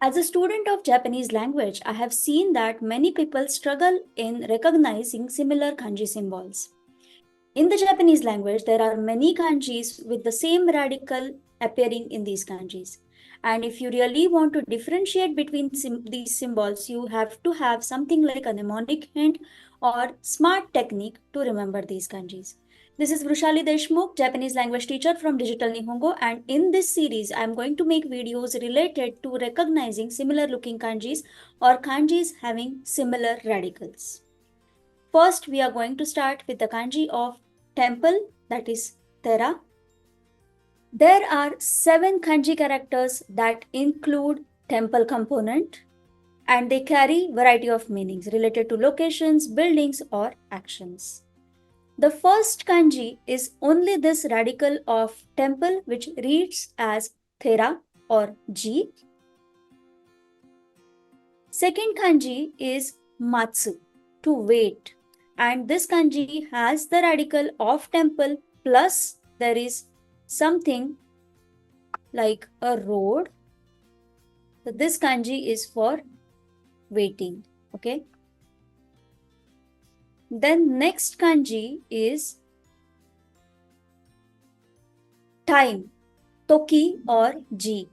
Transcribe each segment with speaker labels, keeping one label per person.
Speaker 1: As a student of Japanese language, I have seen that many people struggle in recognizing similar kanji symbols. In the Japanese language, there are many kanjis with the same radical appearing in these kanjis. And if you really want to differentiate between these symbols, you have to have something like a mnemonic hint or smart technique to remember these kanjis. This is Vrushali Deshmukh, Japanese language teacher from Digital Nihongo, and in this series, I am going to make videos related to recognizing similar looking kanjis or kanjis having similar radicals. First, we are going to start with the kanji of temple, that is Tera. There are 7 kanji characters that include temple component, and they carry variety of meanings related to locations, buildings, or actions. The first kanji is only this radical of temple, which reads as Thera or G. Second kanji is Matsu, to wait. And this kanji has the radical of temple plus there is something like a road. So this kanji is for waiting. Okay. Then next kanji is time, Toki or Ji.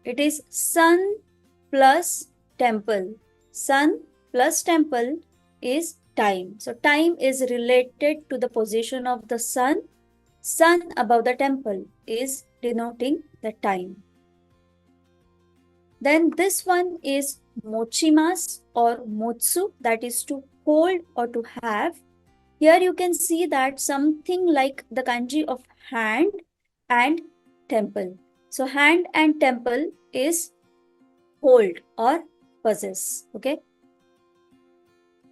Speaker 1: It is sun plus temple. Sun plus temple is time. So time is related to the position of the sun. Sun above the temple is denoting the time. Then this one is mochimas or motsu, that is to hold or to have. Here you can see that something like the kanji of hand and temple. So hand and temple is hold or possess. Okay.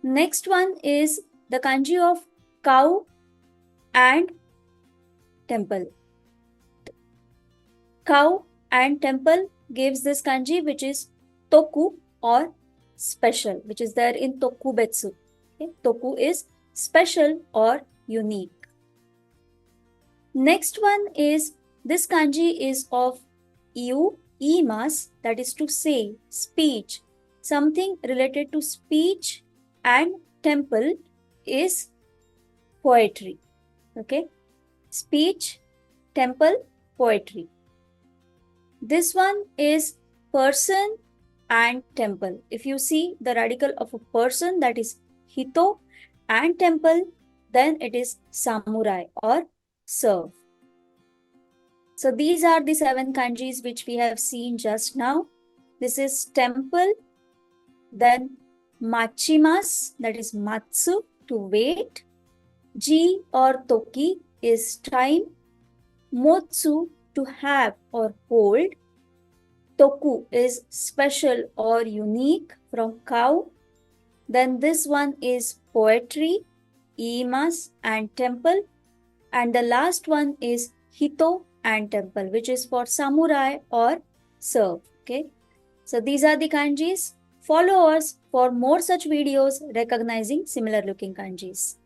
Speaker 1: Next one is the kanji of cow and temple. Cow and temple gives this kanji which is toku or special, which is there in tokubetsu. Okay? Toku is special or unique. Next one is this kanji is of immerse, that is to say, speech. Something related to speech and temple is poetry. Okay, speech, temple, poetry. This one is person and temple. If you see the radical of a person, that is hito, and temple, then it is samurai or serve. So these are the 7 kanjis which we have seen just now. This is temple, then machimas, that is matsu, to wait. Ji or toki is time. Motsu, to have or hold. Toku is special or unique from cow. Then this one is poetry, imas and temple. And the last one is hito and temple, which is for samurai or serve. Okay. So these are the kanjis. Follow us for more such videos recognizing similar looking kanjis.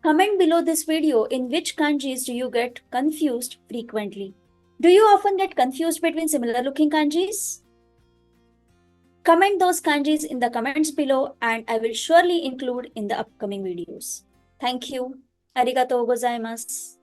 Speaker 1: Comment below this video in which kanjis do you get confused frequently. Do you often get confused between similar looking kanjis? Comment those kanjis in the comments below and I will surely include in the upcoming videos. Thank you. Arigatou gozaimasu.